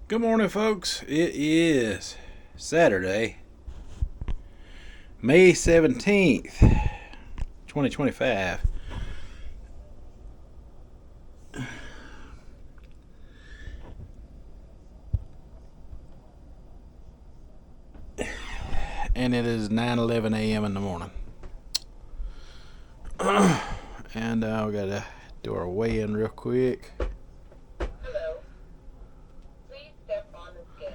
Good morning, folks. It is Saturday, May 17th, 2025. And it is 9:11 a.m. in the morning. And we got to do our weigh-in real quick. Hello. Please step on the scale.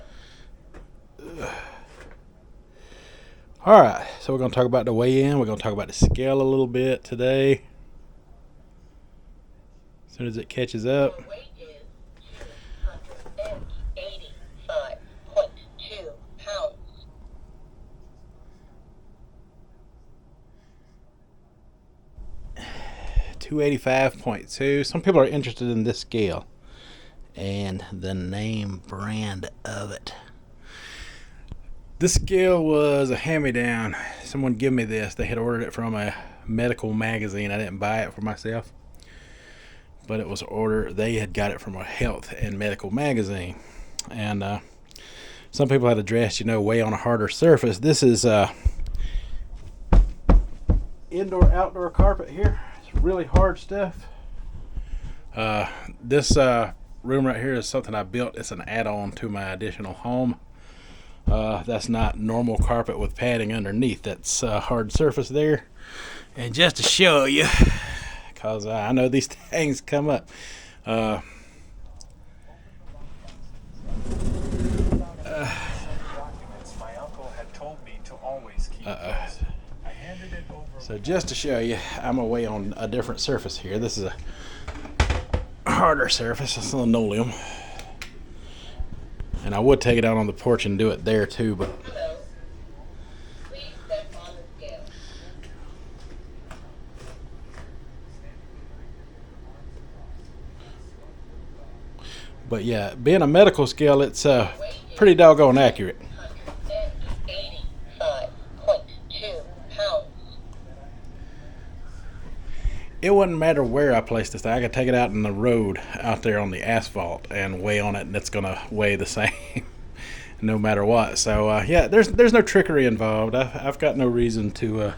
All right, so we're going to talk about the weigh-in. We're going to talk about the scale a little bit today. As soon as it catches up. Your weight is 285.2 pounds. 285.2. Some people are interested in this scale and the name brand of it. This scale was a hand-me-down. Someone gave me this. They had ordered it from a medical magazine. I didn't buy it for myself, but it was ordered. They had got it from a health and medical magazine. And some people had addressed, weigh on a harder surface. This is indoor-outdoor carpet here. It's really hard stuff. This room right here is something I built. It's an add-on to my additional home. That's not normal carpet with padding underneath. That's hard surface there. And just to show you, because I know these things come up. So just to show you, I'm away on a different surface here. This is a harder surface. It's linoleum. And I would take it out on the porch and do it there too, but Hello. Please step on the scale. yeah, being a medical scale, it's pretty doggone accurate. 185.2 pounds. It wouldn't matter where I placed this thing. I could take it out in the road out there on the asphalt and weigh on it, and it's going to weigh the same no matter what. So, yeah, there's no trickery involved. I've got no reason to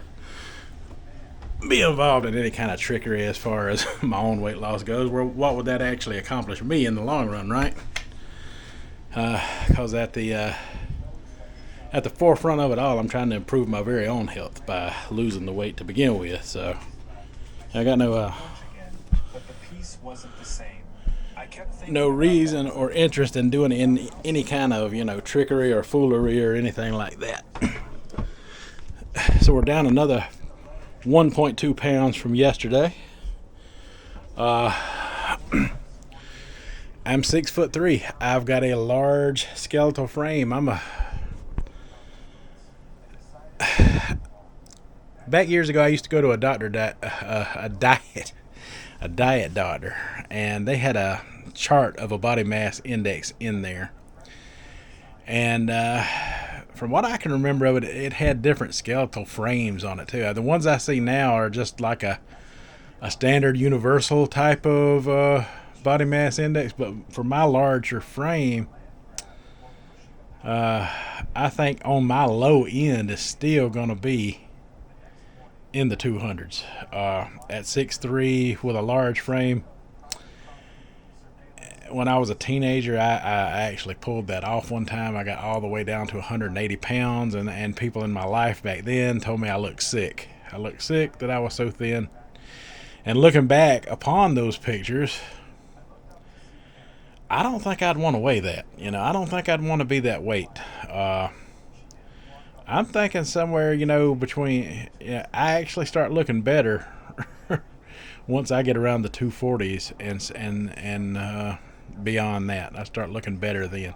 be involved in any kind of trickery as far as my own weight loss goes. Well, what would that actually accomplish me in the long run, right? Because at the forefront of it all, I'm trying to improve my very own health by losing the weight to begin with. So I got no reason or interest in doing any kind of trickery or foolery or anything like that. So we're down another 1.2 pounds from yesterday. I'm 6'3". I've got a large skeletal frame. Back years ago, I used to go to a doctor, a diet doctor, and they had a chart of a body mass index in there. And from what I can remember of it, it had different skeletal frames on it too. The ones I see now are just like a standard universal type of body mass index. But for my larger frame, I think on my low end is still going to be in the 200s. At 6'3" with a large frame. When I was a teenager, I actually pulled that off one time. I got all the way down to 180 pounds, and people in my life back then told me I looked sick. I looked sick, that I was so thin. And looking back upon those pictures, I don't think I'd want to weigh that. I don't think I'd want to be that weight. I'm thinking somewhere, between. I actually start looking better once I get around the 240s and beyond that. I start looking better then.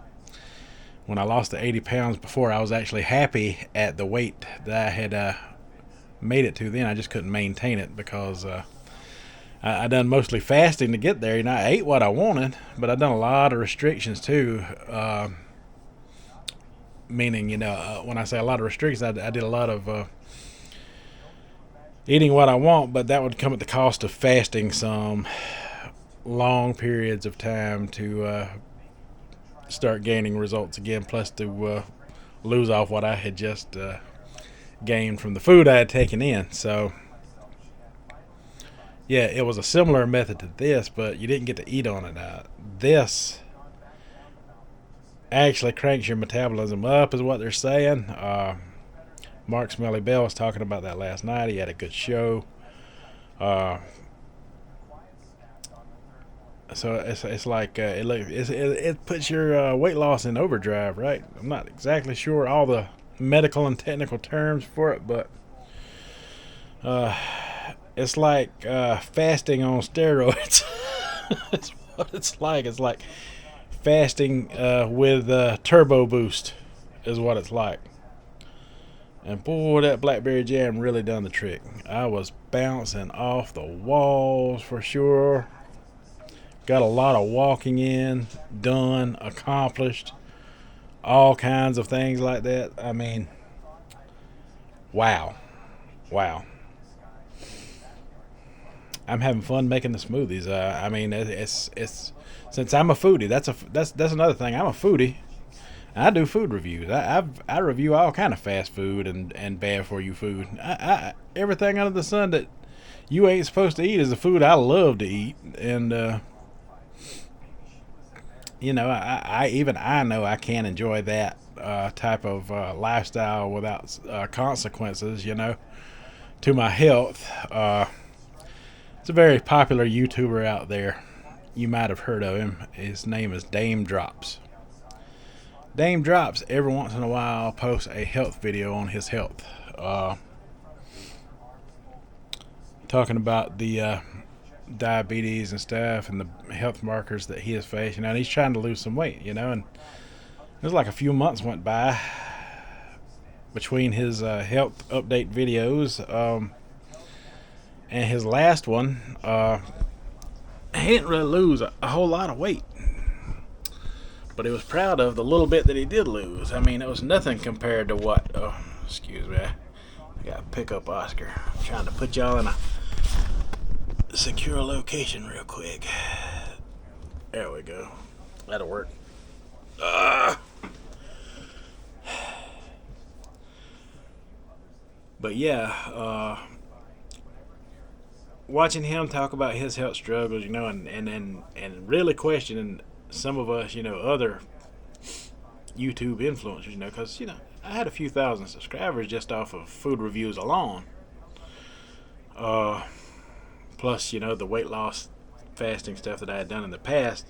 When I lost the 80 pounds before, I was actually happy at the weight that I had made it to then. I just couldn't maintain it because I done mostly fasting to get there. I ate what I wanted, but I done a lot of restrictions too. Meaning, when I say a lot of restrictions, I did a lot of eating what I want, but that would come at the cost of fasting some long periods of time to start gaining results again, plus to lose off what I had just gained from the food I had taken in. So, yeah, it was a similar method to this, but you didn't get to eat on it. This actually cranks your metabolism up, is what they're saying. Mark Smelly Bell was talking about that last night. He had a good show. So it's like it puts your weight loss in overdrive, right? I'm not exactly sure all the medical and technical terms for it, but it's like fasting on steroids. That's what it's like. It's like fasting with turbo boost, is what it's like. And boy, that blackberry jam really done the trick. I was bouncing off the walls for sure. Got a lot of walking in, done, accomplished, all kinds of things like that. I mean, wow. I'm having fun making the smoothies. I mean, it's since I'm a foodie. That's another thing. I'm a foodie. I do food reviews. I review all kind of fast food and bad for you food. Everything under the sun that you ain't supposed to eat is the food I love to eat. And I know I can't enjoy that type of lifestyle without consequences. To my health. It's a very popular YouTuber out there. You might have heard of him. His name is Dame Drops. Dame Drops every once in a while posts a health video on his health, talking about the diabetes and stuff and the health markers that he is facing. And he's trying to lose some weight, and there's like a few months went by between his health update videos and his last one. He didn't really lose a whole lot of weight, but he was proud of the little bit that he did lose. I mean, it was nothing compared to what. Oh, excuse me. I gotta pick up Oscar. I'm trying to put y'all in a secure location real quick. There we go. That'll work. But yeah, watching him talk about his health struggles, and really questioning some of us, other YouTube influencers, because, I had a few thousand subscribers just off of food reviews alone. Plus, the weight loss fasting stuff that I had done in the past.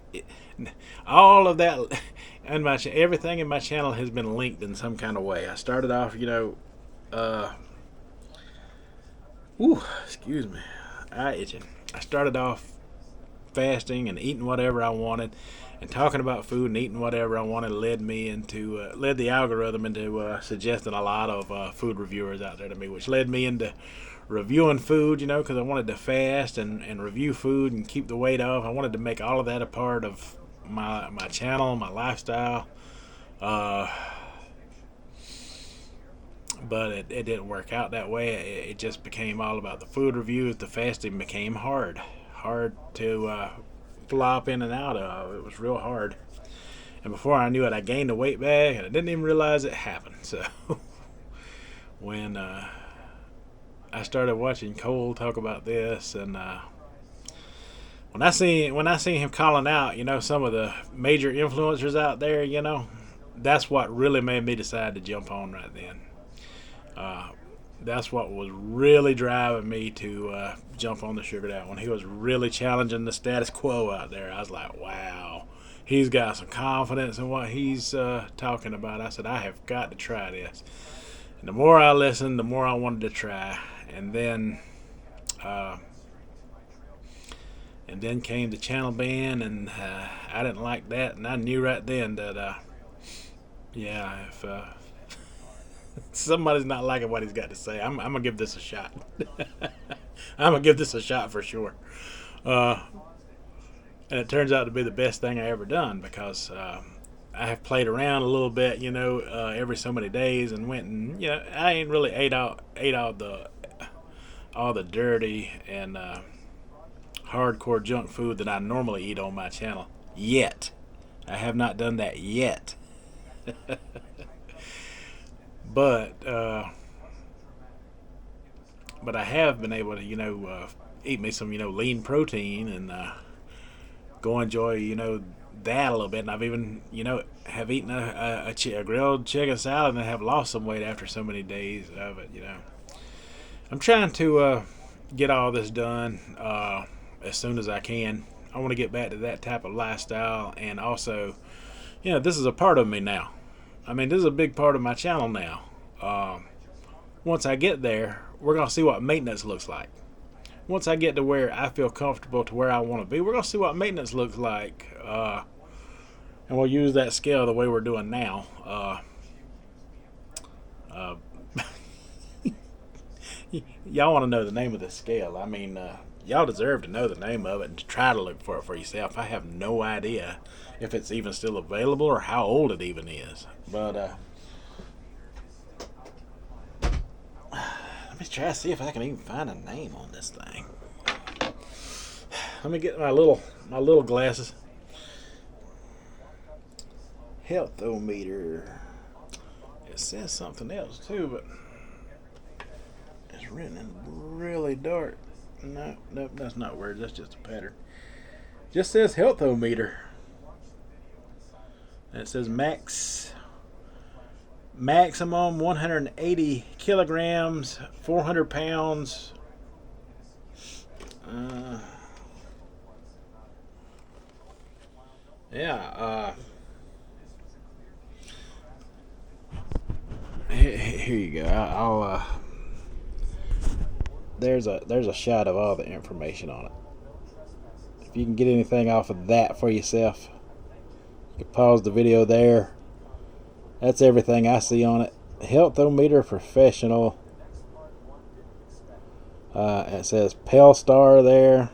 All of that, and everything in my channel has been linked in some kind of way. I started off, excuse me, eye itching. I started off fasting and eating whatever I wanted, and talking about food and eating whatever I wanted led the algorithm into suggesting a lot of food reviewers out there to me, which led me into reviewing food, because I wanted to fast and review food and keep the weight off. I wanted to make all of that a part of my channel, my lifestyle. But it didn't work out that way. It just became all about the food reviews. The fasting became hard to flop in and out of. It was real hard. And before I knew it, I gained the weight back, and I didn't even realize it happened. So when I started watching Cole talk about this, and when I see him calling out, some of the major influencers out there, that's what really made me decide to jump on right then. That's what was really driving me to jump on the Sugar Dad when he was really challenging the status quo out there. I was like, wow, he's got some confidence in what he's talking about. I said, I have got to try this. And the more I listened, the more I wanted to try. And then came the channel ban, and I didn't like that. And I knew right then that, if somebody's not liking what he's got to say, I'm gonna give this a shot. I'm gonna give this a shot for sure. And it turns out to be the best thing I ever done, because I have played around a little bit, every so many days, and went and I ain't really ate all the dirty and hardcore junk food that I normally eat on my channel yet. I have not done that yet. But I have been able to, eat me some, lean protein and go enjoy, that a little bit. And I've even, have eaten a grilled chicken salad and have lost some weight after so many days of it. I'm trying to get all this done as soon as I can. I want to get back to that type of lifestyle, and also, this is a part of me now. I mean, this is a big part of my channel now. Once I get there, we're going to see what maintenance looks like. Once I get to where I feel comfortable to where I want to be, we're going to see what maintenance looks like. And we'll use that scale the way we're doing now. Y'all want to know the name of the scale. I mean, y'all deserve to know the name of it and to try to look for it for yourself. I have no idea if it's even still available or how old it even is. But let me try to see if I can even find a name on this thing. Let me get my little glasses. Healthometer. It says something else too, but it's written in really dark. Nope, that's not words. That's just a pattern. Just says healthometer. And it says maximum 180 kilograms, 400 pounds. Here you go. I'll there's a shot of all the information on it. If you can get anything off of that for yourself, you can pause the video there. That's everything I see on it. Healthometer Professional. It says Pale Star there.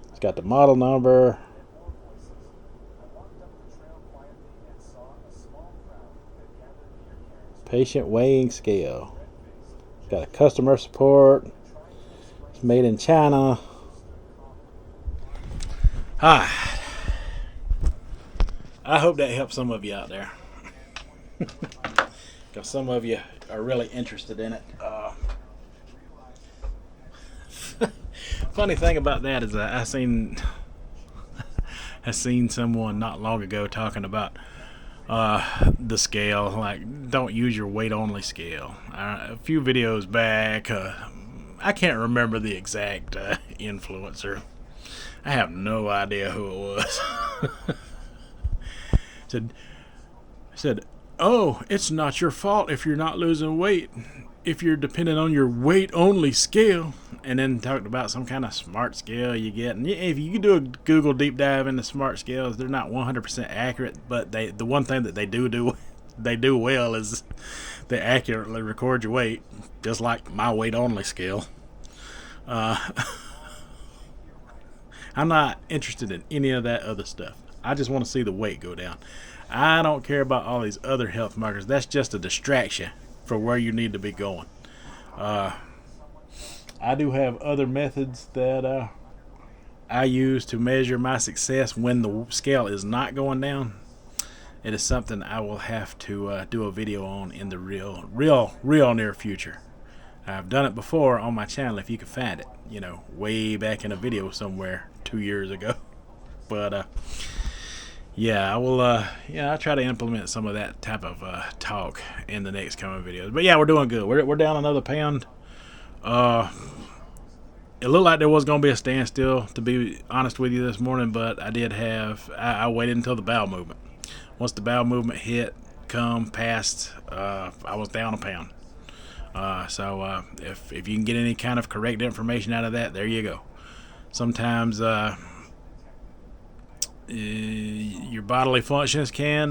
It's got the model number. Patient weighing scale. It's got a customer support. It's made in China. I hope that helps some of you out there. Because some of you are really interested in it. Funny thing about that is that I seen someone not long ago talking about the scale, like don't use your weight only scale. A few videos back, I can't remember the exact influencer. I have no idea who it was. said, oh, it's not your fault if you're not losing weight, if you're dependent on your weight only scale. And then talked about some kind of smart scale you get. And if you do a Google deep dive into smart scales, they're not 100% accurate, but the one thing that they do well is they accurately record your weight, just like my weight only scale. I'm not interested in any of that other stuff. I just want to see the weight go down. I don't care about all these other health markers. That's just a distraction for where you need to be going. I do have other methods that I use to measure my success when the scale is not going down. It is something I will have to do a video on in the real near future. I've done it before on my channel, if you can find it, way back in a video somewhere 2 years ago. But yeah, I will. I'll try to implement some of that type of talk in the next coming videos. But yeah, we're doing good. We're down another pound. It looked like there was going to be a standstill, to be honest with you, this morning, but I waited until the bowel movement. Once the bowel movement passed, I was down a pound. So if you can get any kind of correct information out of that, there you go. Sometimes your bodily functions can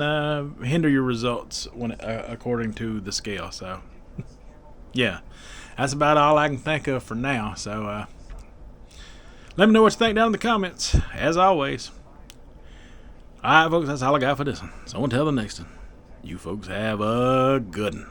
hinder your results according to the scale. So yeah, that's about all I can think of for now. So let me know what you think down in the comments, as always. Alright folks, that's all I got for this one. So until the next one, you folks have a good one.